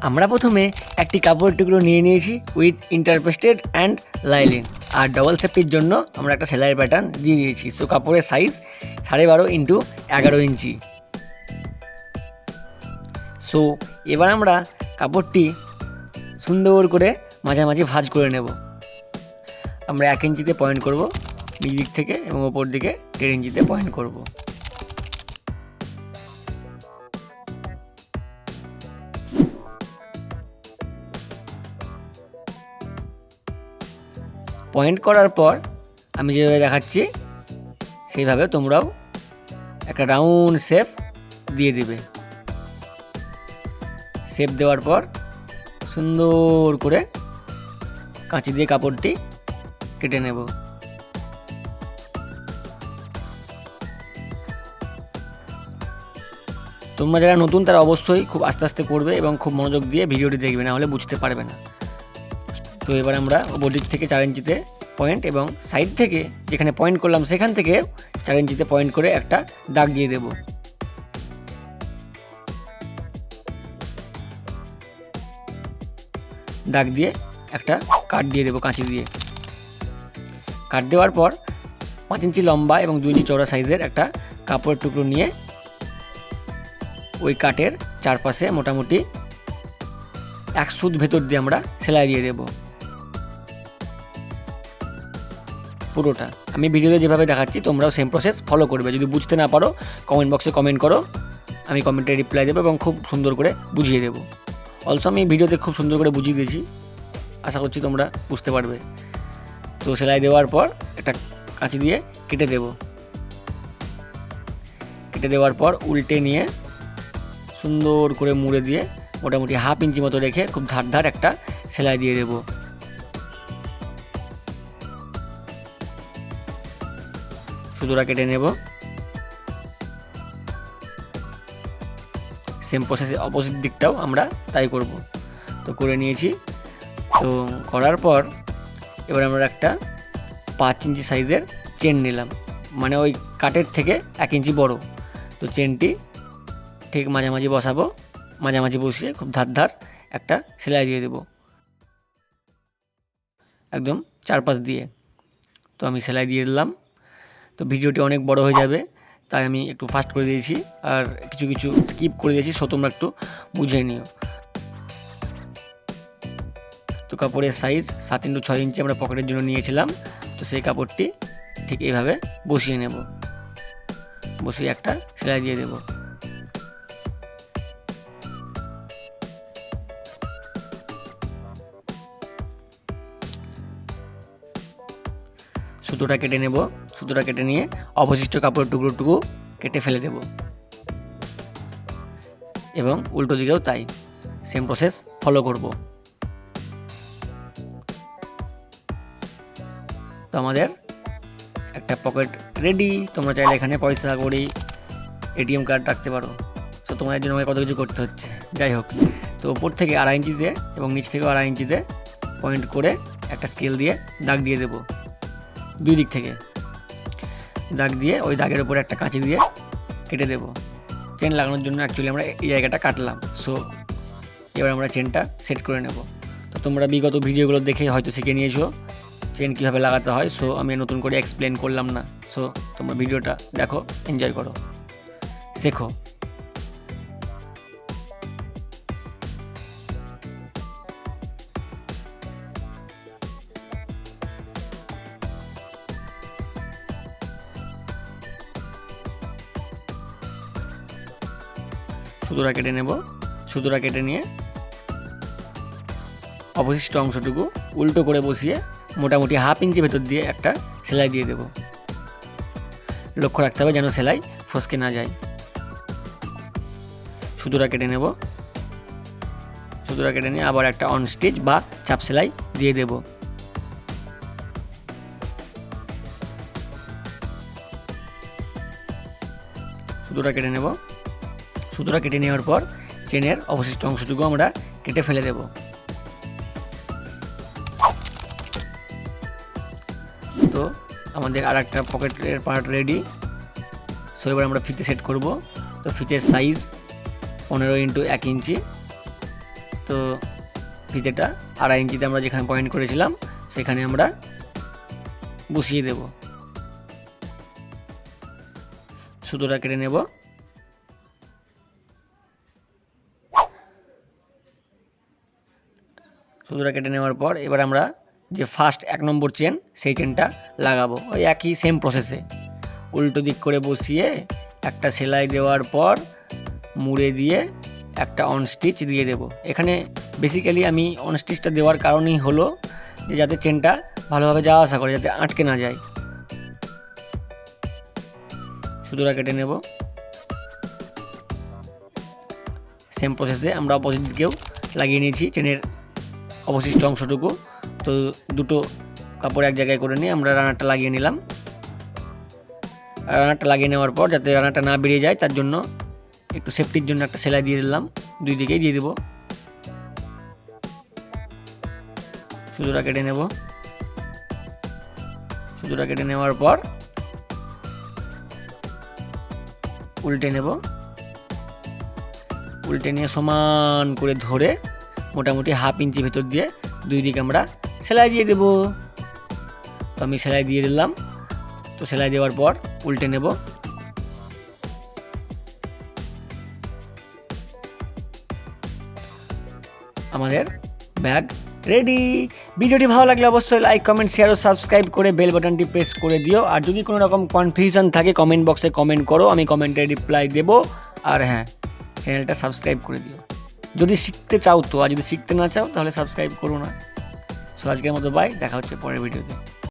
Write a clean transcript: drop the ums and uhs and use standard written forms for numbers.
আমরা প্রথমে একটি কাপড়ের টুকরো নিয়ে নিয়েছি উইথ ইন্টারপোস্টেড অ্যান্ড লাইলিন, আর ডবল সেফটির জন্য আমরা একটা সেলাইয়ের প্যাটার্ন দিয়ে দিয়েছি। সো কাপড়ের সাইজ 12.5 ইন্টু 11 ইঞ্চি। সো এবার আমরা কাপড়টি সুন্দর করে মাঝামাঝি ভাঁজ করে নেব। আমরা 1 ইঞ্চিতে পয়েন্ট করব নিচ দিক থেকে এবং ওপর দিকে 1.5 ইঞ্চিতে পয়েন্ট করব। পয়েন্ট করার পর আমি যেভাবে দেখাচ্ছি সেইভাবে তোমরাও একটা রাউন্ড শেপ দিয়ে দেবে। শেপ দেওয়ার পর সুন্দর করে কাঁচি দিয়ে কাপড়টি কেটে নেব। তোমরা যারা নতুন তারা অবশ্যই খুব আস্তে আস্তে করবে এবং খুব মনোযোগ দিয়ে ভিডিওটি দেখবে, না হলে বুঝতে পারবে না। তো এবার আমরা বডির থেকে 4 ইঞ্চিতে পয়েন্ট এবং সাইড থেকে যেখানে পয়েন্ট করলাম সেখান থেকে 4 ইঞ্চিতে পয়েন্ট করে একটা দাগ দিয়ে দেব। দাগ দিয়ে একটা কাট দিয়ে দেবো কাঁচি দিয়ে। কাট দেওয়ার পর 5 ইঞ্চি লম্বা এবং 2 ইঞ্চি চওড়া সাইজের একটা কাপড়ের টুকরো নিয়ে ওই কাটের চারপাশে মোটামুটি 1 সুত ভেতর দিয়ে আমরা সেলাই দিয়ে দেব পুরোটা। আমি ভিডিওতে যেভাবে দেখাচ্ছি তোমরাও সেম প্রসেস ফলো করবে। যদি বুঝতে না পারো কমেন্ট বক্সে কমেন্ট করো, আমি কমেন্টে রিপ্লাই দেবো এবং খুব সুন্দর করে বুঝিয়ে দেবো। অলসো আমি ভিডিওতে খুব সুন্দর করে বুঝিয়ে দিয়েছি, আশা করছি তোমরা বুঝতে পারবে। তো সেলাই দেওয়ার পর একটা কাঁচি দিয়ে কেটে দেব। কেটে দেওয়ার পর উল্টে নিয়ে সুন্দর করে মুড়ে দিয়ে মোটামুটি 1/2 ইঞ্চি মতো রেখে খুব ধার ধার একটা সেলাই দিয়ে দেব। সুতোটা কেটে নেব। সেম প্রসেসে অপোজিট দিকটাও আমরা তাই করব। তো করে নিয়েছি। তো করার পর এবার আমরা একটা 5 ইঞ্চি সাইজের চেন নিলাম, মানে ওই কাটের থেকে 1 ইঞ্চি বড়। তো চেনটি ঠিক মাঝামাঝি বসাবো, মাঝামাঝি বসিয়ে খুব ধার ধার একটা সেলাই দিয়ে দেব একদম চারপাশ দিয়ে। তো আমি সেলাই দিয়ে দিলাম। তো ভিডিওটি অনেক বড় হয়ে যাবে তাই আমি একটু ফাস্ট করে দিয়েছি আর কিছু কিছু স্কিপ করে দিয়েছি, সো তোমরা একটু বুঝে নিও। তো কাপড়ের সাইজ 7 ইন্টু 6 ইঞ্চি আমরা পকেটের জন্য নিয়েছিলাম। তো সেই কাপড়টি ঠিক এইভাবে বসিয়ে নেব, বসিয়ে একটা সেলাই দিয়ে দেব। সুতোটা কেটে নেব। সুতোটা কেটে নিয়ে অবশিষ্ট কাপড়ের টুকরোটুকু কেটে ফেলে দেব এবং উল্টো দিকেও তাই সেম প্রসেস ফলো করব। তো আমাদের একটা পকেট রেডি। তোমরা চাইলে এখানে পয়সা কড়ি এটিএম কার্ড রাখতে পারো। তো তোমাদের জন্য আমাকে কত কিছু করতে হচ্ছে, যাই হোক। তো ওপর থেকে 2.5 ইঞ্চিতে এবং নিচ থেকেও 2.5 ইঞ্চিতে পয়েন্ট করে একটা স্কেল দিয়ে দাগ দিয়ে দেব। 2 দিক থেকে দাগ দিয়ে ওই দাগের উপরে একটা কাঁচি দিয়ে কেটে দেব। চেন লাগানোর জন্য অ্যাকচুয়ালি আমরা এই জায়গাটা কাটলাম। সো এবার আমরা চেনটা সেট করে নেব। তো তোমরা বিগত ভিডিওগুলো দেখে হয়তো শিখে নিয়েছো চেন কীভাবে লাগাতে হয়। সো আমি নতুন করে এক্সপ্লেন করলাম না। সো তোমরা ভিডিওটা দেখো, এনজয় করো, শেখো। সুতোটা কেটে নেব। সুতোটা কেটে নিয়ে অবশিষ্ট অংশটুকু উল্টো করে বসিয়ে মোটামুটি 1/2 ইঞ্চি ভেতর দিয়ে একটা সেলাই দিয়ে দেব। লক্ষ্য রাখতে হবে যেন সেলাই ফসকে না যায়। সুতোটা কেটে নেব। সুতোটা কেটে নিয়ে আবার একটা অন স্টিচ বা চাপ সেলাই দিয়ে দেব। সুতোটা কেটে নেব। সুতোটা কেটে নেওয়ার পর চেনের অবশিষ্ট অংশটুকু আমরা কেটে ফেলে দেব। তো আমাদের আর একটা পকেটের পার্ট রেডি। সো এবার আমরা ফিতে সেট করব। তো ফিতের সাইজ 15 ইন্টু 1 ইঞ্চি। তো ফিতেটা 2.5 ইঞ্চিতে আমরা যেখানে পয়েন্ট করেছিলাম সেখানে আমরা বসিয়ে দেব। সুতোটা কেটে নেব। সুতোটা কেটে নেওয়ার পর এবার আমরা যে ফার্স্ট 1 নম্বর চেন সেই চেনটা লাগাবো ওই একই সেম প্রসেসে। উল্টো দিক করে বসিয়ে একটা সেলাই দেওয়ার পর মুড়ে দিয়ে একটা অন স্টিচ দিয়ে দেব। এখানে বেসিক্যালি আমি অন স্টিচটা দেওয়ার কারণই হলো যে যাতে চেনটা ভালোভাবে যাওয়া আসা করে, যাতে আটকে না যায়। সুতোটা কেটে নেব। সেম প্রসেসে আমরা অপোজিট দিকেও লাগিয়ে নিয়েছি চেনের অবশিষ্ট অংশটুকু। তো দুটো কাপড় এক জায়গায় করে নিয়ে আমরা রানারটা লাগিয়ে নিলাম। রানারটা লাগিয়ে নেওয়ার পর যাতে রানারটা না বেরিয়ে যায় তার জন্য একটু সেফটির জন্য একটা সেলাই দিয়ে দিলাম, দুই দিকেই দিয়ে দেব। সুতোটা কেটে নেব। সুতোটা কেটে নেওয়ার পর উল্টে নেব। উল্টে নিয়ে সমান করে ধরে মোটামুটি 1/2 ইঞ্চি ভেতর দিয়ে দুই দিকে আমরা সেলাই দিয়ে দেব। তো আমি সেলাই দিয়ে দিলাম। তো সেলাই দেওয়ার পর উল্টে নেব। আমাদের ব্যাগ রেডি। ভিডিওটি ভালো লাগলে অবশ্যই লাইক, কমেন্ট, শেয়ার ও সাবস্ক্রাইব করে বেল বাটনটি প্রেস করে দিও। আর যদি কোনো রকম কনফিউশন থাকে কমেন্ট বক্সে কমেন্ট করো, আমি কমেন্টে রিপ্লাই দেব। আর হ্যাঁ, চ্যানেলটা সাবস্ক্রাইব করে দিও যদি শিখতে চাও তো, আর যদি শিখতে না চাও তাহলে সাবস্ক্রাইব করো না। সো আজকের মতো বাই, দেখা হচ্ছে পরের ভিডিওতে।